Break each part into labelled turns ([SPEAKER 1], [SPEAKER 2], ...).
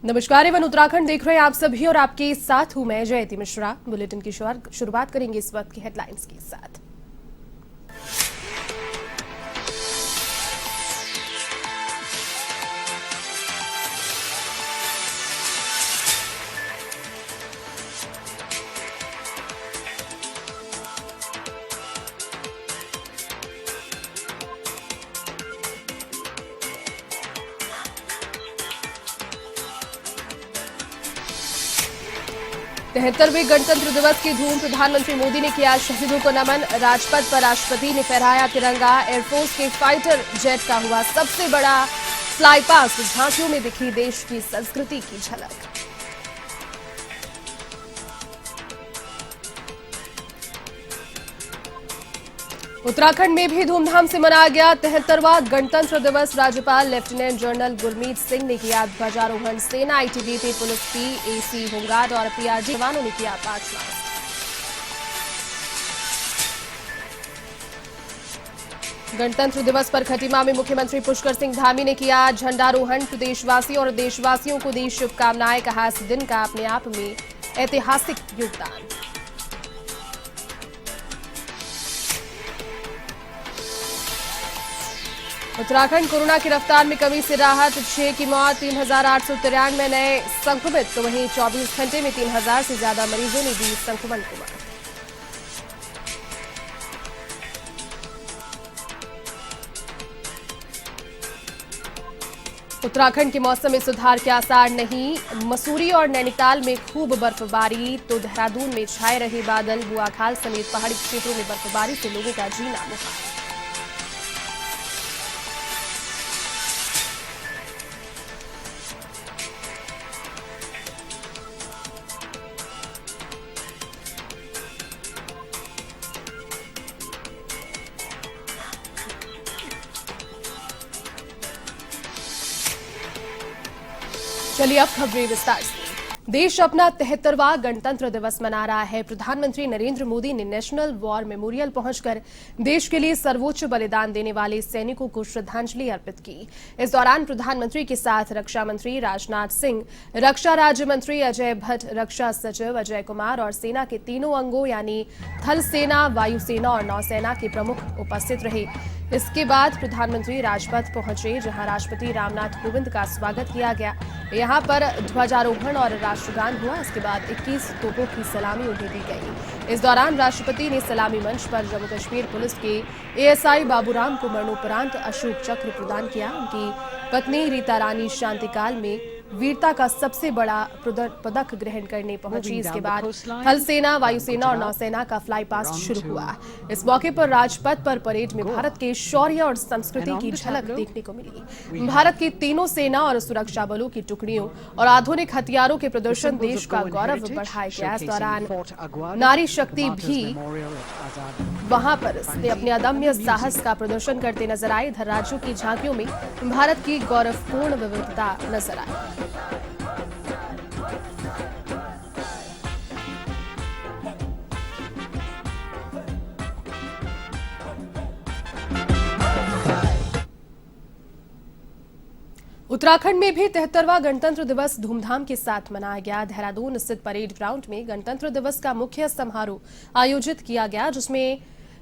[SPEAKER 1] नमस्कार, एवं उत्तराखंड देख रहे हैं आप सभी और आपके साथ हूं मैं जयती मिश्रा। बुलेटिन की शुरुआत करेंगे इस वक्त की हेडलाइंस के साथ। तिहत्तरवें गणतंत्र दिवस की धूम, प्रधानमंत्री मोदी ने किया शहीदों को नमन। राजपथ पर राष्ट्रपति ने फहराया तिरंगा। एयरफोर्स के फाइटर जेट का हुआ सबसे बड़ा फ्लाई पास। झांकियों में दिखी देश की संस्कृति की झलक। उत्तराखंड में भी धूमधाम से मनाया गया 73वां गणतंत्र दिवस। राज्यपाल लेफ्टिनेंट जनरल गुरमीत सिंह ने किया ध्वजारोहण। सेना, आईटीबीपी, पुलिस, पीएसी, होमगार्ड और पीआरजी जवानों ने किया मार्च पास्ट। गणतंत्र दिवस पर खटीमा में मुख्यमंत्री पुष्कर सिंह धामी ने किया झंडारोहण। प्रदेशवासी और देशवासियों को दी शुभकामनाएं। कहा, इस दिन का अपने आप में ऐतिहासिक योगदान। उत्तराखंड कोरोना की रफ्तार में कमी से राहत। 6 की मौत, 3,893 नए संक्रमित। तो वहीं 24 घंटे में 3,000 से ज्यादा मरीजों ने दी संक्रमण को मात। उत्तराखंड के मौसम में सुधार के आसार नहीं। मसूरी और नैनीताल में खूब बर्फबारी। तो देहरादून में छाए रहे बादल। बुआखाल समेत पहाड़ी क्षेत्रों में बर्फबारी से लोगों का जीना मुहाल। चलिए अब खबरें विस्तार से। देश अपना 73वां गणतंत्र दिवस मना रहा है। प्रधानमंत्री नरेंद्र मोदी ने नेशनल वॉर मेमोरियल पहुंचकर देश के लिए सर्वोच्च बलिदान देने वाले सैनिकों को श्रद्धांजलि अर्पित की। इस दौरान प्रधानमंत्री के साथ रक्षा मंत्री राजनाथ सिंह, रक्षा राज्य मंत्री अजय भट्ट, रक्षा सचिव अजय कुमार और सेना के तीनों अंगों यानी थल सेना, वायुसेना और नौसेना के प्रमुख उपस्थित रहे। इसके बाद प्रधानमंत्री राजपथ पहुंचे, जहां राष्ट्रपति रामनाथ कोविंद का स्वागत किया गया। यहां पर ध्वजारोहण और राष्ट्रगान हुआ। इसके बाद 21 तोपों की सलामी उन्हें दी गई। इस दौरान राष्ट्रपति ने सलामी मंच पर जम्मू कश्मीर पुलिस के एएसआई बाबूराम को मरणोपरांत अशोक चक्र प्रदान किया। उनकी पत्नी रीता रानी शांतिकाल में वीरता का सबसे बड़ा पदक ग्रहण करने पहुंची। इसके बाद थल सेना, वायुसेना और नौसेना का फ्लाई पास्ट शुरू हुआ। इस मौके पर राजपथ पर परेड में भारत के शौर्य और संस्कृति की झलक देखने को मिली। भारत की तीनों सेना और सुरक्षा बलों की टुकड़ियों और आधुनिक हथियारों के प्रदर्शन देश का गौरव बढ़ाया गया। इस दौरान नारी शक्ति भी वहां पर अपने अदम्य साहस का प्रदर्शन करते नजर आए। इधर राज्यों की झांकियों में भारत की गौरवपूर्ण विविधता नजर आई। उत्तराखंड में भी 73वां गणतंत्र दिवस धूमधाम के साथ मनाया गया। देहरादून स्थित परेड ग्राउंड में गणतंत्र दिवस का मुख्य समारोह आयोजित किया गया, जिसमें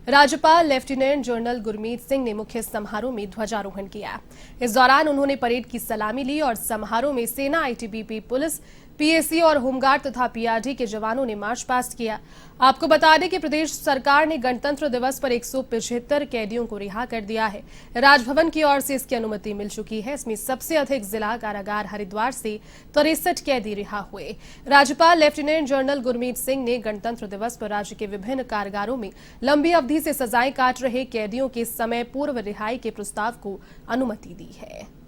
[SPEAKER 1] राज्यपाल लेफ्टिनेंट जनरल गुरमीत सिंह ने मुख्य समारोह में ध्वजारोहण किया। इस दौरान उन्होंने परेड की सलामी ली और समारोह में सेना, आईटीबीपी, पुलिस, पीएसी और होमगार्ड तथा पीआरडी के जवानों ने मार्च पास्ट किया। आपको बता दें कि प्रदेश सरकार ने गणतंत्र दिवस पर 175 कैदियों को रिहा कर दिया है। राजभवन की ओर से इसकी अनुमति मिल चुकी है। इसमें सबसे अधिक जिला कारागार हरिद्वार से 63 कैदी रिहा हुए। राज्यपाल लेफ्टिनेंट जनरल गुरमीत सिंह ने गणतंत्र दिवस पर राज्य के विभिन्न कारागारों में लंबी अवधि से सजाएं काट रहे कैदियों के समय पूर्व रिहाई के प्रस्ताव को अनुमति दी है।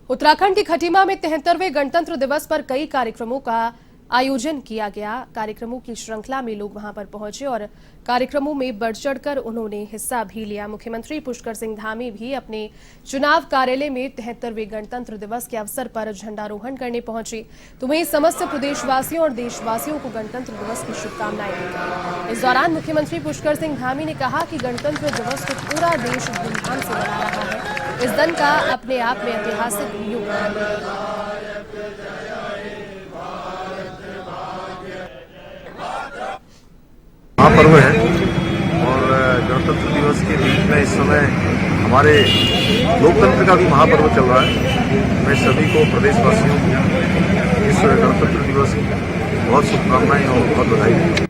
[SPEAKER 1] उत्तराखंड की खटीमा में 73वें गणतंत्र दिवस पर कई कार्यक्रमों का आयोजन किया गया। कार्यक्रमों की श्रृंखला में लोग वहां पर पहुंचे और कार्यक्रमों में बढ़ चढ़कर उन्होंने हिस्सा भी लिया। मुख्यमंत्री पुष्कर सिंह धामी भी अपने चुनाव कार्यालय में 73वें गणतंत्र दिवस के अवसर पर झंडारोहण करने पहुंचे। तो वहीं समस्त प्रदेशवासियों और देशवासियों को गणतंत्र दिवस की शुभकामनाएं दी गई। इस दौरान मुख्यमंत्री पुष्कर सिंह धामी ने कहा कि गणतंत्र दिवस को पूरा देश धूमधाम से मना रहा है। इस दिन का अपने आप में ऐतिहासिक योगदान है।
[SPEAKER 2] महापर्व है और गणतंत्र दिवस के बीच में इस समय हमारे लोकतंत्र का भी महापर्व चल रहा है। मैं सभी को प्रदेशवासियों को इस गणतंत्र दिवस की बहुत शुभकामनाएं और बहुत बधाई देता हूं।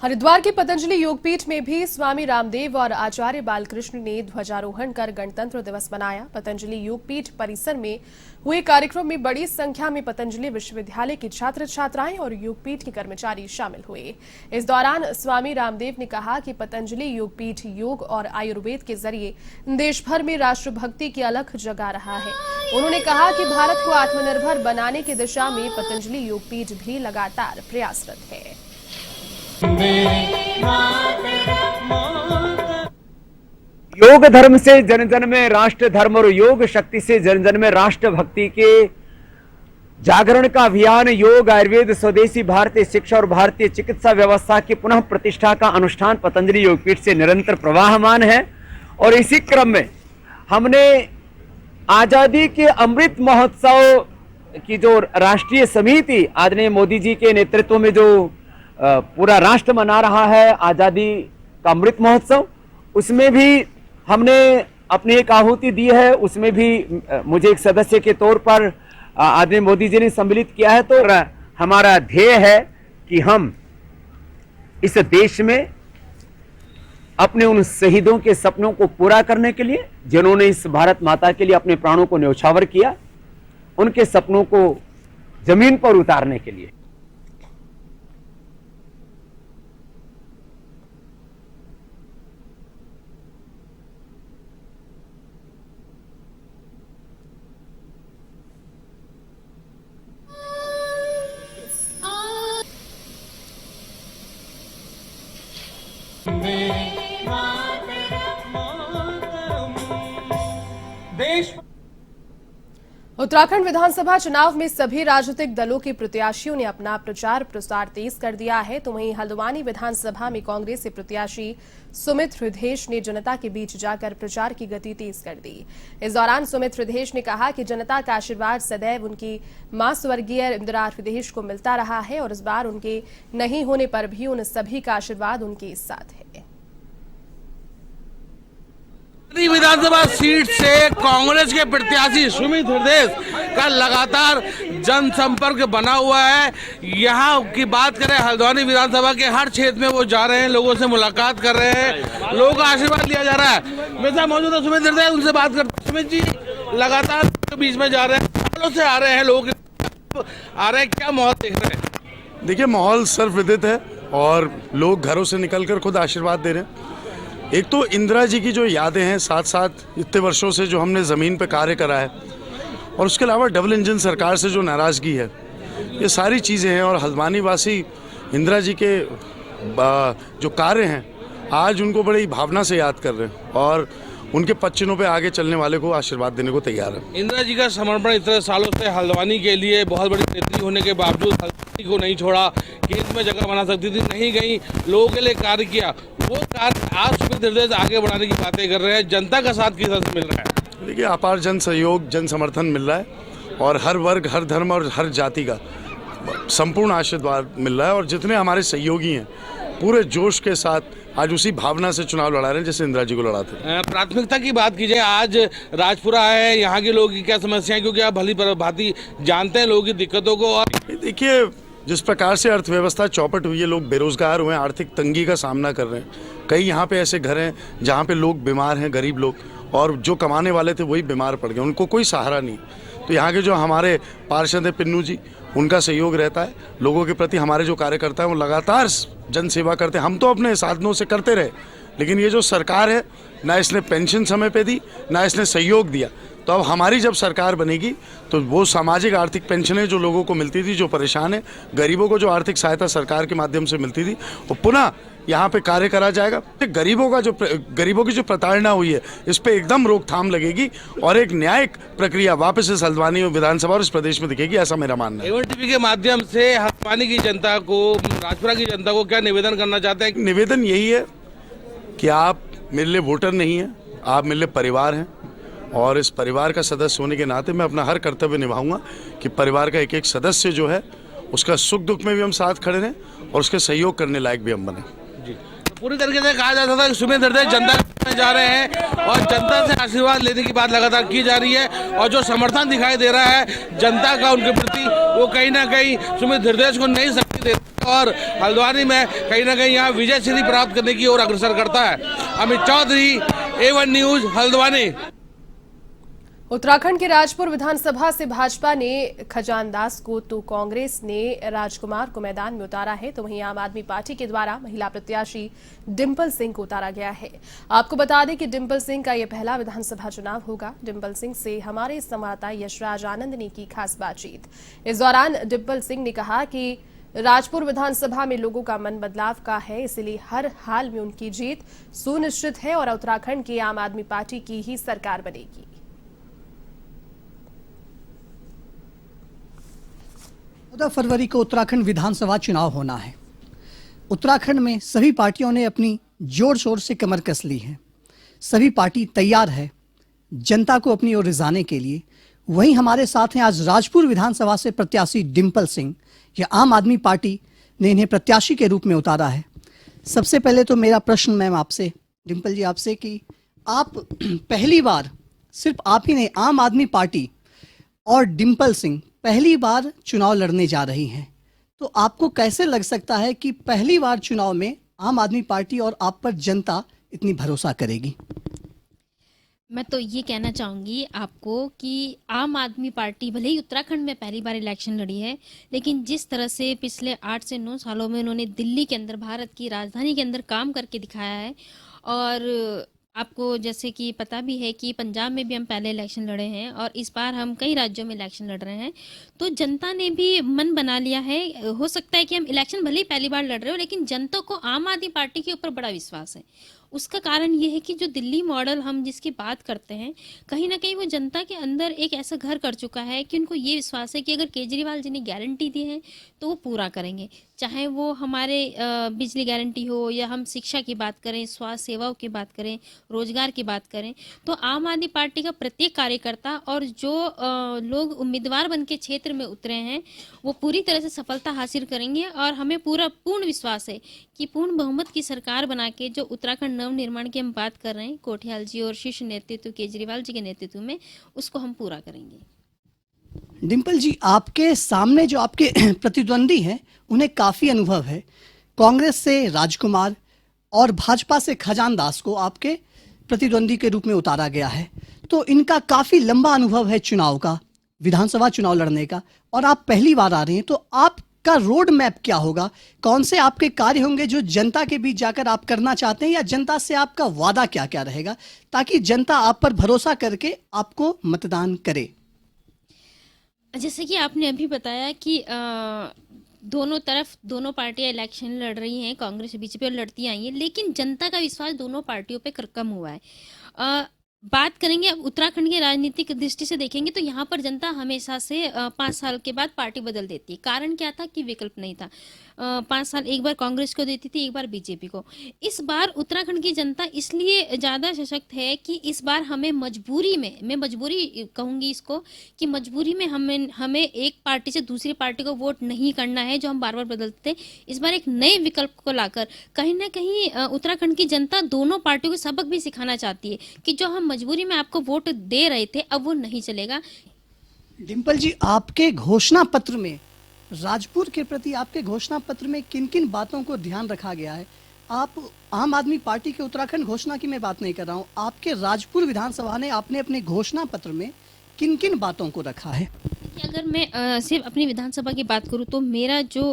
[SPEAKER 1] हरिद्वार के पतंजलि योगपीठ में भी स्वामी रामदेव और आचार्य बालकृष्ण ने ध्वजारोहण कर गणतंत्र दिवस मनाया। पतंजलि योगपीठ परिसर में हुए कार्यक्रम में बड़ी संख्या में पतंजलि विश्वविद्यालय के छात्र छात्राएं और योगपीठ के कर्मचारी शामिल हुए। इस दौरान स्वामी रामदेव ने कहा कि पतंजलि योगपीठ योग और आयुर्वेद के जरिए देश भर में राष्ट्रभक्ति की अलख जगा रहा है। उन्होंने कहा कि भारत को आत्मनिर्भर बनाने की दिशा में पतंजलि योगपीठ भी लगातार प्रयासरत है।
[SPEAKER 3] योग धर्म से जन जन में राष्ट्र धर्म और योग शक्ति से जन जन में राष्ट्र भक्ति के जागरण का अभियान योग आयुर्वेद स्वदेशी भारतीय शिक्षा और भारतीय चिकित्सा व्यवस्था की पुनः प्रतिष्ठा का अनुष्ठान पतंजलि योगपीठ से निरंतर प्रवाहमान है। और इसी क्रम में हमने आजादी के अमृत महोत्सव की जो राष्ट्रीय समिति आदरणीय मोदी जी के नेतृत्व में जो पूरा राष्ट्र मना रहा है आजादी का अमृत महोत्सव, उसमें भी हमने अपनी एक आहुति दी है। उसमें भी मुझे एक सदस्य के तौर पर आदरणीय मोदी जी ने सम्मिलित किया है। तो हमारा ध्येय है कि हम इस देश में अपने उन शहीदों के सपनों को पूरा करने के लिए, जिन्होंने इस भारत माता के लिए अपने प्राणों को न्यौछावर किया, उनके सपनों को जमीन पर उतारने के लिए
[SPEAKER 1] उत्तराखंड विधानसभा चुनाव में सभी राजनीतिक दलों के प्रत्याशियों ने अपना प्रचार प्रसार तेज कर दिया है। तो वहीं हल्द्वानी विधानसभा में कांग्रेस से प्रत्याशी सुमित हृदयेश ने जनता के बीच जाकर प्रचार की गति तेज कर दी। इस दौरान सुमित हृदयेश ने कहा कि जनता का आशीर्वाद सदैव उनकी मां स्वर्गीय इंदिरा हृदयेश को मिलता रहा है और इस बार उनके नहीं होने पर भी उन सभी का आशीर्वाद उनके साथ है।
[SPEAKER 4] विधानसभा सीट से कांग्रेस के प्रत्याशी सुमित हृदयेश का लगातार जनसंपर्क बना हुआ है। यहाँ की बात करें हल्द्वानी विधानसभा के हर क्षेत्र में वो जा रहे हैं, लोगों से मुलाकात कर रहे हैं, लोगों का आशीर्वाद लिया जा रहा है। मेरे साथ मौजूद है सुमित हृदयेश, उनसे बात करते हैं। सुमित जी लगातार के बीच में जा रहे हैं, सालों से आ रहे हैं, लोग आ रहे हैं, क्या माहौल देख रहे हैं?
[SPEAKER 5] देखिए माहौल सर्वविदित है और लोग घरों से निकलकर खुद आशीर्वाद दे रहे हैं। एक तो इंदिरा जी की जो यादें हैं, साथ साथ इतने वर्षों से जो हमने ज़मीन पे कार्य करा है, और उसके अलावा डबल इंजन सरकार से जो नाराज़गी है, ये सारी चीज़ें हैं। और हल्द्वानी वासी इंदिरा जी के जो कार्य हैं आज उनको बड़ी भावना से याद कर रहे हैं और उनके पच्चीनों पे आगे चलने वाले को आशीर्वाद देने को तैयार है।
[SPEAKER 4] इंदिरा जी का समर्पण इतने सालों से हल्द्वानी के लिए, बहुत बड़ी नेत्री होने के बावजूद हल्द्वानी को नहीं छोड़ा, केंद्र में जगह बना सकती थी, नहीं गई, लोगों के लिए कार्य किया। वो कार्य आज सुमित हृदयेश आगे बढ़ाने की बातें कर रहे हैं। जनता का साथ किस तरह से मिल रहा है?
[SPEAKER 5] देखिए अपार जन सहयोग, जन समर्थन मिल रहा है और हर वर्ग, हर धर्म और हर जाति का संपूर्ण आशीर्वाद मिल रहा है। और जितने हमारे सहयोगी हैं पूरे जोश के साथ आज उसी भावना से चुनाव लड़ा रहे हैं जैसे इंदिरा जी को लड़ाते हैं।
[SPEAKER 4] प्राथमिकता की बात की जाए, आज राजपुरा है, यहाँ के लोगों की क्या समस्याएं, क्योंकि आप भली भांति जानते हैं लोगों की दिक्कतों को। और
[SPEAKER 5] देखिए जिस प्रकार से अर्थव्यवस्था चौपट हुई है, लोग बेरोजगार हुए हैं, आर्थिक तंगी का सामना कर रहे हैं। कई यहाँ पे ऐसे घर हैं जहाँ पे लोग बीमार हैं, गरीब लोग, और जो कमाने वाले थे वही बीमार पड़ गए, उनको कोई सहारा नहीं। तो यहाँ के जो हमारे पार्षद हैं पिन्नू जी, उनका सहयोग रहता है लोगों के प्रति। हमारे जो कार्यकर्ता हैं वो लगातार जन सेवा करते हैं। हम तो अपने साधनों से करते रहे, लेकिन ये जो सरकार है ना इसने पेंशन समय पे दी, ना इसने सहयोग दिया, तो अब हमारी जब सरकार बनेगी तो वो सामाजिक आर्थिक पेंशनें जो लोगों को मिलती थी, जो परेशान है, गरीबों को जो आर्थिक सहायता सरकार के माध्यम से मिलती थी, वो पुनः यहाँ पे कार्य करा जाएगा। गरीबों की जो प्रताड़ना हुई है, इस पे एकदम रोकथाम लगेगी और एक न्यायिक प्रक्रिया वापस इस हल्द्वानी विधानसभा और इस प्रदेश में दिखेगी, ऐसा मेरा मानना है।
[SPEAKER 4] एवन टीवी के माध्यम से हल्द्वानी की जनता को, राजपुरा की जनता को क्या निवेदन करना चाहते हैं?
[SPEAKER 5] निवेदन यही है कि आप मेरे लिए वोटर नहीं हैं, आप मेरे लिए परिवार हैं और इस परिवार का सदस्य होने के नाते मैं अपना हर कर्तव्य निभाऊंगा कि परिवार का एक एक सदस्य जो है उसका सुख दुख में भी हम साथ खड़े रहें और उसके सहयोग करने लायक भी हम बने।
[SPEAKER 4] तो पूरी तरीके से कहा जाता था कि सुमित हृदय जनता में जा रहे हैं और जनता से आशीर्वाद लेने की बात लगातार की जा रही है और जो समर्थन दिखाई दे रहा है जनता का उनके प्रति, वो कहीं ना कहीं सुमित हृदय को नई शक्ति देता है और हल्द्वानी में कहीं ना कहीं यहाँ विजय श्री प्राप्त करने की ओर अग्रसर करता है। Amit Chaudhary, A1 news, Haldwani.
[SPEAKER 1] उत्तराखंड के राजपुर विधानसभा से भाजपा ने खजानदास को तो कांग्रेस ने राजकुमार को मैदान में उतारा है, तो वहीं आम आदमी पार्टी के द्वारा महिला प्रत्याशी डिंपल सिंह को उतारा गया है। आपको बता दें कि डिंपल सिंह का यह पहला विधानसभा चुनाव होगा। डिंपल सिंह से हमारे संवाददाता यशराज आनंद ने की खास बातचीत। इस दौरान डिंपल सिंह ने कहा कि राजपुर विधानसभा में लोगों का मन बदलाव का है, इसलिए हर हाल में उनकी जीत सुनिश्चित है और उत्तराखंड की आम आदमी पार्टी की ही सरकार बनेगी।
[SPEAKER 6] 14 फरवरी को उत्तराखंड विधानसभा चुनाव होना है। उत्तराखंड में सभी पार्टियों ने अपनी जोर शोर से कमर कस ली है। सभी पार्टी तैयार है जनता को अपनी ओर रिझाने के लिए। वहीं हमारे साथ हैं आज राजपुर विधानसभा से प्रत्याशी डिंपल सिंह। यह आम आदमी पार्टी ने इन्हें प्रत्याशी के रूप में उतारा है। सबसे पहले तो मेरा प्रश्न मैम आपसे, डिंपल जी, आपसे कि आप पहली बार, सिर्फ आप ही नहीं, आम आदमी पार्टी और डिंपल सिंह पहली बार चुनाव लड़ने जा रही हैं, तो आपको कैसे लग सकता है कि पहली बार चुनाव में आम आदमी पार्टी और आप पर जनता इतनी भरोसा करेगी?
[SPEAKER 7] मैं तो ये कहना चाहूँगी आपको कि आम आदमी पार्टी भले ही उत्तराखंड में पहली बार इलेक्शन लड़ी है, लेकिन जिस तरह से पिछले 8 से 9 सालों में उन्होंने दिल्ली के अंदर, भारत की राजधानी के अंदर काम करके दिखाया है, और आपको जैसे कि पता भी है कि पंजाब में भी हम पहले इलेक्शन लड़े हैं और इस बार हम कई राज्यों में इलेक्शन लड़ रहे हैं, तो जनता ने भी मन बना लिया है। हो सकता है कि हम इलेक्शन भले ही पहली बार लड़ रहे हो, लेकिन जनता को आम आदमी पार्टी के ऊपर बड़ा विश्वास है। उसका कारण ये है कि जो दिल्ली मॉडल हम जिसकी बात करते हैं, कहीं ना कहीं वो जनता के अंदर एक ऐसा घर कर चुका है कि उनको ये विश्वास है कि अगर केजरीवाल जी ने गारंटी दी है तो वो पूरा करेंगे, चाहे वो हमारे बिजली गारंटी हो या हम शिक्षा की बात करें, स्वास्थ्य सेवाओं की बात करें, रोजगार की बात करें। तो आम आदमी पार्टी का प्रत्येक कार्यकर्ता और जो लोग उम्मीदवार बन के क्षेत्र में उतरे हैं वो पूरी तरह से सफलता हासिल करेंगे और हमें पूर्ण विश्वास है कि पूर्ण बहुमत की सरकार बना के जो उत्तराखंड नव निर्माण की हम बात कर रहे हैं, कोठियाल जी और शीर्ष नेतृत्व केजरीवाल जी के नेतृत्व में, उसको हम पूरा करेंगे।
[SPEAKER 6] डिंपल जी, आपके सामने जो आपके प्रतिद्वंदी हैं उन्हें काफ़ी अनुभव है। कांग्रेस से राजकुमार और भाजपा से खजानदास को आपके प्रतिद्वंदी के रूप में उतारा गया है, तो इनका काफ़ी लंबा अनुभव है चुनाव का, विधानसभा चुनाव लड़ने का, और आप पहली बार आ रहे हैं, तो आपका रोड मैप क्या होगा? कौन से आपके कार्य होंगे जो जनता के बीच जाकर आप करना चाहते हैं, या जनता से आपका वादा क्या क्या रहेगा ताकि जनता आप पर भरोसा करके आपको मतदान करे?
[SPEAKER 7] जैसे कि आपने अभी बताया कि दोनों पार्टियां इलेक्शन लड़ रही हैं, कांग्रेस बीजेपी और लड़ती आई हैं, लेकिन जनता का विश्वास दोनों पार्टियों पे कम हुआ है। बात करेंगे अब उत्तराखंड की राजनीतिक दृष्टि से देखेंगे तो यहाँ पर जनता हमेशा से 5 साल के बाद पार्टी बदल देती है। कारण क्या था कि विकल्प नहीं था। 5 साल एक बार कांग्रेस को देती थी, एक बार बीजेपी को। इस बार उत्तराखंड की जनता इसलिए ज़्यादा सशक्त है कि इस बार हमें मजबूरी में, मैं मजबूरी कहूँगी इसको, कि मजबूरी में हमें एक पार्टी से दूसरी पार्टी को वोट नहीं करना है जो हम बार बार बदलते थे। इस बार एक नए विकल्प को लाकर कहीं ना कहीं उत्तराखंड की जनता दोनों पार्टियों को सबक भी सिखाना चाहती है कि जो हम मजबूरी में आपको वोट दे रहे थे अब वो नहीं चलेगा।
[SPEAKER 6] डिंपल जी, आपके घोषणा पत्र में, राजपुर के प्रति आपके घोषणा पत्र में किन किन बातों को ध्यान रखा गया है? आप आम आदमी पार्टी के उत्तराखंड घोषणा की मैं बात नहीं कर रहा हूं, आपके राजपुर विधानसभा ने आपने अपने घोषणा पत्र में किन किन बातों को रखा है?
[SPEAKER 7] कि अगर मैं सिर्फ अपनी विधानसभा की बात करूं तो मेरा जो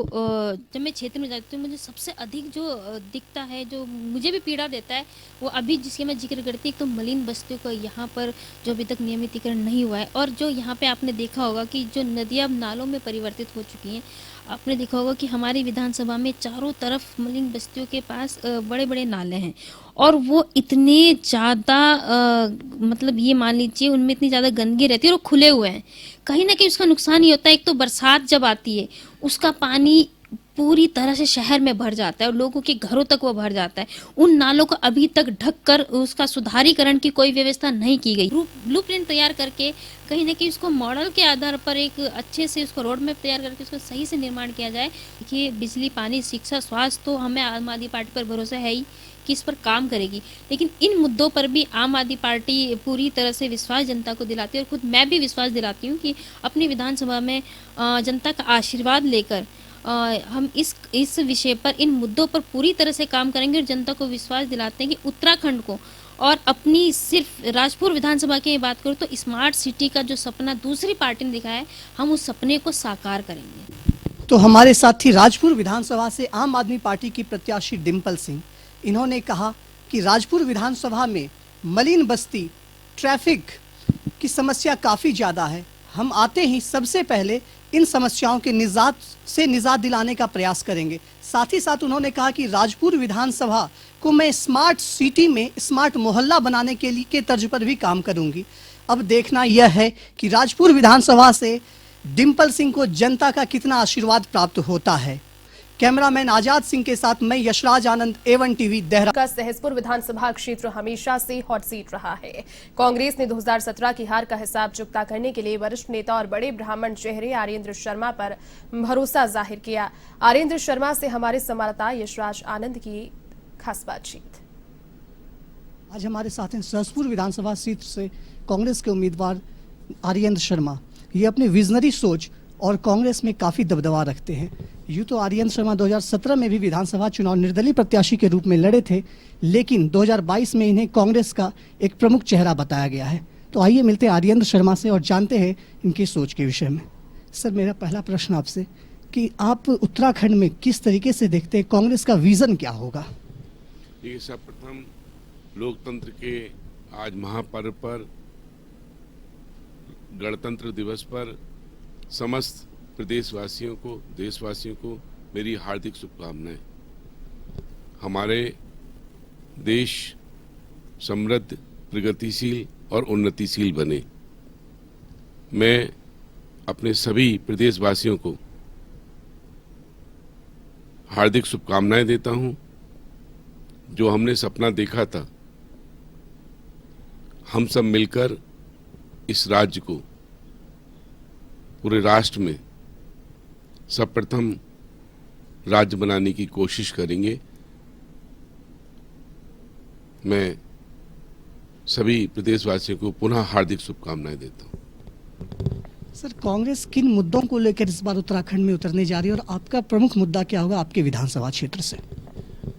[SPEAKER 7] जब मैं क्षेत्र में जाती हूँ मुझे सबसे अधिक जो दिखता है, जो मुझे भी पीड़ा देता है, वो अभी जिसके मैं जिक्र करती हूँ, एक तो मलिन बस्तियों का यहाँ पर जो अभी तक नियमितीकरण नहीं हुआ है, और जो यहाँ पे आपने देखा होगा कि जो नदियाँ अब नालों में परिवर्तित हो चुकी हैं। आपने देखा होगा कि हमारी विधानसभा में चारों तरफ मलिन बस्तियों के पास बड़े बड़े नाले हैं, और वो इतने ज़्यादा मतलब ये मान लीजिए उनमें इतनी ज़्यादा गंदगी रहती है और वो खुले हुए हैं। कहीं ना कहीं उसका नुकसान ही होता है। एक तो बरसात जब आती है उसका पानी पूरी तरह से शहर में भर जाता है और लोगों के घरों तक वो भर जाता है। उन नालों को अभी तक ढककर उसका सुधारीकरण की कोई व्यवस्था नहीं की गई। ब्लूप्रिंट तैयार करके कहीं ना कहीं उसको मॉडल के आधार पर एक अच्छे से उसको रोड मैप तैयार करके उसको सही से निर्माण किया जाए। देखिए, बिजली, पानी, शिक्षा, स्वास्थ्य तो हमें आम आदमी पार्टी पर भरोसा है ही कि इस पर काम करेगी, लेकिन इन मुद्दों पर भी आम आदमी पार्टी पूरी तरह से विश्वास जनता को दिलाती है। और खुद मैं भी विश्वास दिलाती हूँ कि अपनी विधानसभा में जनता का आशीर्वाद लेकर हम इस विषय पर, इन मुद्दों पर पूरी तरह से काम करेंगे और जनता को विश्वास दिलाते हैं कि उत्तराखंड को, और अपनी सिर्फ राजपुर विधानसभा की बात करूँ तो स्मार्ट सिटी का जो सपना दूसरी पार्टी ने दिखाया है, हम उस सपने को साकार करेंगे।
[SPEAKER 6] तो हमारे साथ थी राजपुर विधानसभा से आम आदमी पार्टी की प्रत्याशी डिम्पल सिंह। इन्होंने कहा कि राजपुर विधानसभा में मलिन बस्ती, ट्रैफिक की समस्या काफ़ी ज़्यादा है। हम आते ही सबसे पहले इन समस्याओं के निजात दिलाने का प्रयास करेंगे। साथ ही साथ उन्होंने कहा कि राजपुर विधानसभा को मैं स्मार्ट सिटी में स्मार्ट मोहल्ला बनाने के तर्ज पर भी काम करूंगी। अब देखना यह है कि राजपुर विधानसभा से डिम्पल सिंह को जनता का कितना आशीर्वाद प्राप्त होता है। कैमरामैन आजाद सिंह के साथ मैं यशराज आनंद, A1 टीवी, देहरादून।
[SPEAKER 1] का सहसपुर विधानसभा क्षेत्र हमेशा से हॉट सीट रहा है। कांग्रेस ने 2017 की हार का हिसाब चुकता करने के लिए वरिष्ठ नेता और बड़े ब्राह्मण चेहरे आर्येंद्र शर्मा पर भरोसा जाहिर किया। आर्येंद्र शर्मा से हमारे संवाददाता यशराज आनंद की खास बातचीत।
[SPEAKER 6] आज हमारे साथ हैं सहसपुर विधानसभा सीट से कांग्रेस के उम्मीदवार आर्येंद्र शर्मा। ये अपने विजनरी सोच और कांग्रेस में काफ़ी दबदबा रखते हैं। यूँ तो आर्येंद्र शर्मा 2017 में भी विधानसभा चुनाव निर्दलीय प्रत्याशी के रूप में लड़े थे, लेकिन 2022 में इन्हें कांग्रेस का एक प्रमुख चेहरा बताया गया है। तो आइए मिलते हैं आर्येंद्र शर्मा से और जानते हैं इनकी सोच के विषय में। सर, मेरा पहला प्रश्न आपसे कि आप उत्तराखंड में किस तरीके से देखते हैं, कांग्रेस का विजन क्या होगा?
[SPEAKER 8] देखिए, सर्वप्रथम लोकतंत्र के आज महापर्व पर, गणतंत्र दिवस पर समस्त प्रदेशवासियों को, देशवासियों को मेरी हार्दिक शुभकामनाएं। हमारे देश समृद्ध, प्रगतिशील और उन्नतिशील बने। मैं अपने सभी प्रदेशवासियों को हार्दिक शुभकामनाएं देता हूं। जो हमने सपना देखा था, हम सब मिलकर इस राज्य को पूरे राष्ट्र में सर्वप्रथम राज्य बनाने की कोशिश करेंगे। मैं सभी प्रदेशवासियों को पुनः हार्दिक शुभकामनाएं देता हूं।
[SPEAKER 6] सर, कांग्रेस किन मुद्दों को लेकर इस बार उत्तराखंड में उतरने जा रही है और आपका प्रमुख मुद्दा क्या होगा आपके विधानसभा क्षेत्र से?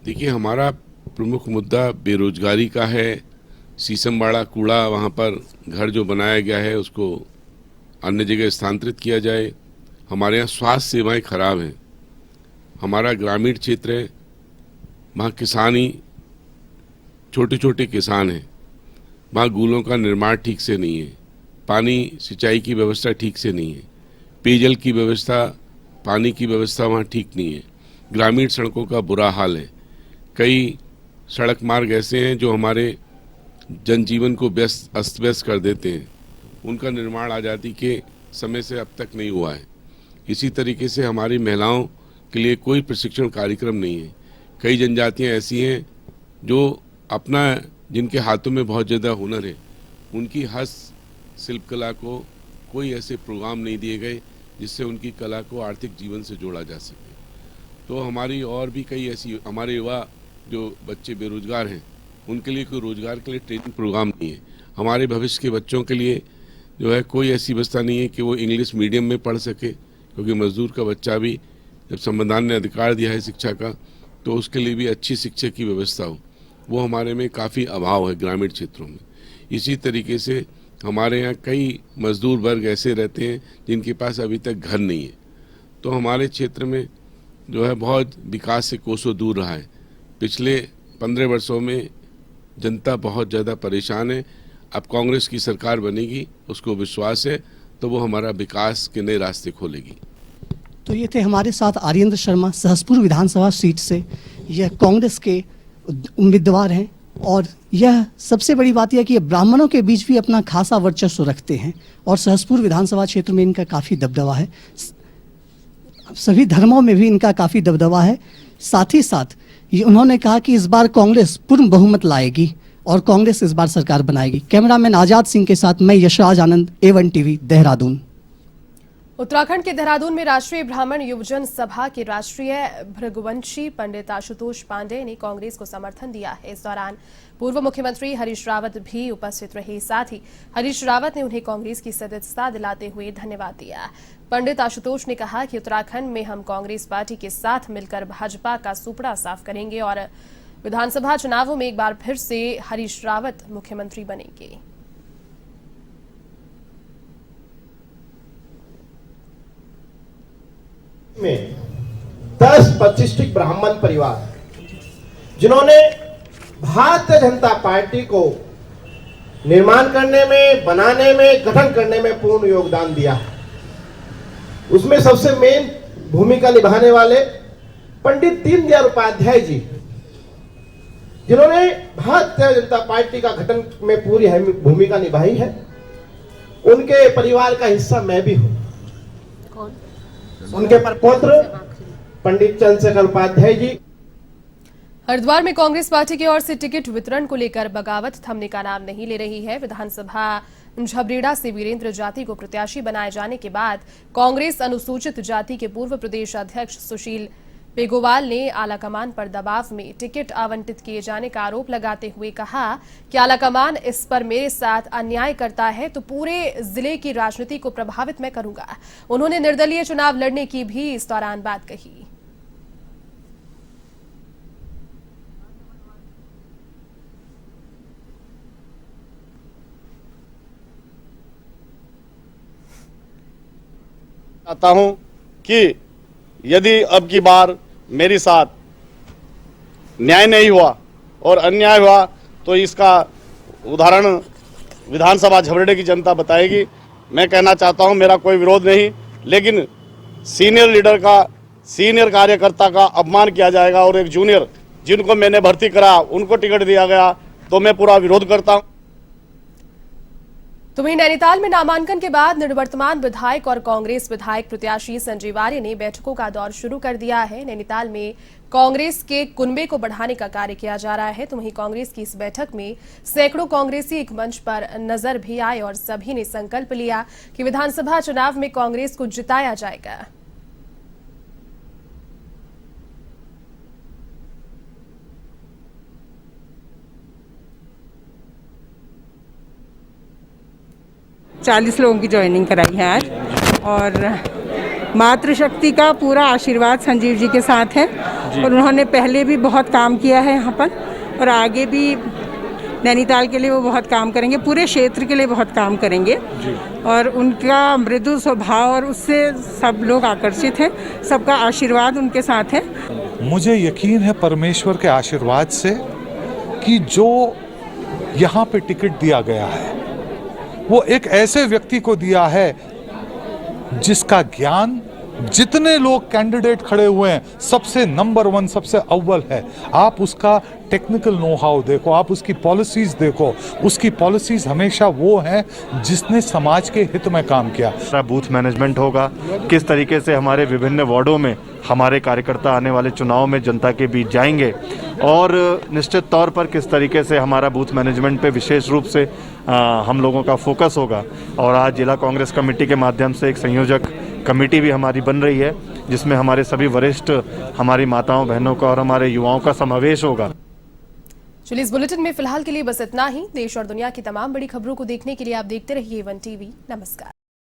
[SPEAKER 8] देखिए, हमारा प्रमुख मुद्दा बेरोजगारी का है। शीशमबाड़ा कूड़ा, वहाँ पर घर जो बनाया गया है उसको अन्य जगह स्थानांतरित किया जाए। हमारे यहाँ स्वास्थ्य सेवाएं खराब हैं। हमारा ग्रामीण क्षेत्र है, वहाँ किसानी, छोटे छोटे किसान हैं, वहाँ गूलों का निर्माण ठीक से नहीं है। पानी, सिंचाई की व्यवस्था ठीक से नहीं है। पेयजल की व्यवस्था, पानी की व्यवस्था वहाँ ठीक नहीं है। ग्रामीण सड़कों का बुरा हाल है। कई सड़क मार्ग ऐसे हैं जो हमारे जनजीवन को अस्त व्यस्त कर देते हैं। उनका निर्माण आज़ादी के समय से अब तक नहीं हुआ है। इसी तरीके से हमारी महिलाओं के लिए कोई प्रशिक्षण कार्यक्रम नहीं है। कई जनजातियां ऐसी हैं जो अपना, जिनके हाथों में बहुत ज़्यादा हुनर है, उनकी हस्त शिल्प कला को कोई ऐसे प्रोग्राम नहीं दिए गए जिससे उनकी कला को आर्थिक जीवन से जोड़ा जा सके। तो हमारी और भी कई ऐसी, हमारे युवा जो बच्चे बेरोजगार हैं, उनके लिए कोई रोजगार के लिए ट्रेनिंग प्रोग्राम नहीं है। हमारे भविष्य के बच्चों के लिए जो है कोई ऐसी व्यवस्था नहीं है कि वो इंग्लिश मीडियम में पढ़ सके, क्योंकि मजदूर का बच्चा भी, जब संविधान ने अधिकार दिया है शिक्षा का, तो उसके लिए भी अच्छी शिक्षा की व्यवस्था हो, वो हमारे में काफ़ी अभाव है ग्रामीण क्षेत्रों में। इसी तरीके से हमारे यहाँ कई मजदूर वर्ग ऐसे रहते हैं जिनके पास अभी तक घर नहीं है। तो हमारे क्षेत्र में जो है बहुत विकास से कोसों दूर रहा है। पिछले 15 वर्षों में जनता बहुत ज़्यादा परेशान है। अब कांग्रेस की सरकार बनेगी, उसको विश्वास है, तो वो हमारा विकास के नए रास्ते खोलेगी।
[SPEAKER 6] तो ये थे हमारे साथ आर्येंद्र शर्मा, सहसपुर विधानसभा सीट से यह कांग्रेस के उम्मीदवार हैं। और यह सबसे बड़ी बात यह कि ये ब्राह्मणों के बीच भी अपना खासा वर्चस्व रखते हैं और सहसपुर विधानसभा क्षेत्र में इनका काफ़ी दबदबा है। सभी धर्मों में भी इनका काफ़ी दबदबा है। साथ ही साथ ये उन्होंने कहा कि इस बार कांग्रेस पूर्ण बहुमत लाएगी और कांग्रेस इस बार सरकार बनाएगी। कैमरामैन आजाद सिंह के साथ मैं यशराज आनंद, A1 TV, देहरादून।
[SPEAKER 1] उत्तराखंड के देहरादून में राष्ट्रीय ब्राह्मण युवजन सभा के राष्ट्रीय भृगुवंशी पंडित आशुतोष पांडे ने कांग्रेस को समर्थन दिया है। इस दौरान पूर्व मुख्यमंत्री हरीश रावत भी उपस्थित रहे। साथ ही हरीश रावत ने उन्हें कांग्रेस की सदस्यता दिलाते हुए धन्यवाद दिया। पंडित आशुतोष ने कहा कि उत्तराखंड में हम कांग्रेस पार्टी के साथ मिलकर भाजपा का सुपड़ा साफ करेंगे और विधानसभा चुनावों में एक बार फिर से हरीश रावत मुख्यमंत्री बनेंगे।
[SPEAKER 9] में 10-25 ब्राह्मण परिवार जिन्होंने भारतीय जनता पार्टी को निर्माण करने में, बनाने में, गठन करने में पूर्ण योगदान दिया है। उसमें सबसे मेन भूमिका निभाने वाले पंडित दीनदयाल उपाध्याय जी, जिन्होंने भारतीय जनता पार्टी का गठन में पूरी भूमिका निभाई है, उनके परिवार का हिस्सा मैं भी हूं। उनके पुत्र पंडित चंद्रशेखर उपाध्याय जी।
[SPEAKER 1] हरिद्वार में कांग्रेस पार्टी की ओर से टिकट वितरण को लेकर बगावत थमने का नाम नहीं ले रही है। विधानसभा झबरेड़ा से वीरेंद्र जाति को प्रत्याशी बनाए जाने के बाद कांग्रेस अनुसूचित जाति के पूर्व प्रदेश अध्यक्ष सुशील पेगोवाल ने आलाकमान पर दबाव में टिकट आवंटित किए जाने का आरोप लगाते हुए कहा कि आलाकमान इस पर मेरे साथ अन्याय करता है तो पूरे जिले की राजनीति को प्रभावित मैं करूंगा। उन्होंने निर्दलीय चुनाव लड़ने की भी इस दौरान बात कही।
[SPEAKER 10] चाहता हूं कि यदि अब की बार मेरे साथ न्याय नहीं हुआ और अन्याय हुआ तो इसका उदाहरण विधानसभा झबरेड़े की जनता बताएगी। मैं कहना चाहता हूं, मेरा कोई विरोध नहीं, लेकिन सीनियर लीडर का, सीनियर कार्यकर्ता का अपमान किया जाएगा और एक जूनियर जिनको मैंने भर्ती करा उनको टिकट दिया गया तो मैं पूरा विरोध करता हूं।
[SPEAKER 1] तो वहीं नैनीताल में नामांकन के बाद निवर्तमान विधायक और कांग्रेस विधायक प्रत्याशी संजीव आर्य ने बैठकों का दौर शुरू कर दिया है। नैनीताल में कांग्रेस के कुनबे को बढ़ाने का कार्य किया जा रहा है। तो वहीं कांग्रेस की इस बैठक में सैकड़ों कांग्रेसी एक मंच पर नजर भी आए और सभी ने संकल्प लिया कि विधानसभा चुनाव में कांग्रेस को जिताया जाएगा।
[SPEAKER 11] चालीस लोगों की ज्वाइनिंग कराई है आज और मातृशक्ति का पूरा आशीर्वाद संजीव जी के साथ है और उन्होंने पहले भी बहुत काम किया है यहाँ पर और आगे भी नैनीताल के लिए वो बहुत काम करेंगे, पूरे क्षेत्र के लिए बहुत काम करेंगे और उनका मृदु स्वभाव और उससे सब लोग आकर्षित हैं। सबका आशीर्वाद उनके साथ है।
[SPEAKER 12] मुझे यकीन है परमेश्वर के आशीर्वाद से कि जो यहाँ पे टिकट दिया गया है वो एक ऐसे व्यक्ति को दिया है जिसका ज्ञान, जितने लोग कैंडिडेट खड़े हुए हैं सबसे नंबर 1, सबसे अव्वल है। आप उसका टेक्निकल नो हाउ देखो, आप उसकी पॉलिसीज देखो, उसकी पॉलिसीज हमेशा वो हैं जिसने समाज के हित में काम किया।
[SPEAKER 13] बूथ मैनेजमेंट होगा, किस तरीके से हमारे विभिन्न वार्डों में हमारे कार्यकर्ता आने वाले चुनाव में जनता के बीच जाएंगे और निश्चित तौर पर किस तरीके से हमारा बूथ मैनेजमेंट पे विशेष रूप से हम लोगों का फोकस होगा। और आज जिला कांग्रेस कमेटी के माध्यम से एक संयोजक कमेटी भी हमारी बन रही है जिसमें हमारे सभी वरिष्ठ, हमारी माताओं बहनों का और हमारे युवाओं का समावेश होगा।
[SPEAKER 1] चलिए, इस बुलेटिन में फिलहाल के लिए बस इतना ही। देश और दुनिया की तमाम बड़ी खबरों को देखने के लिए आप देखते रहिए A1 TV। नमस्कार।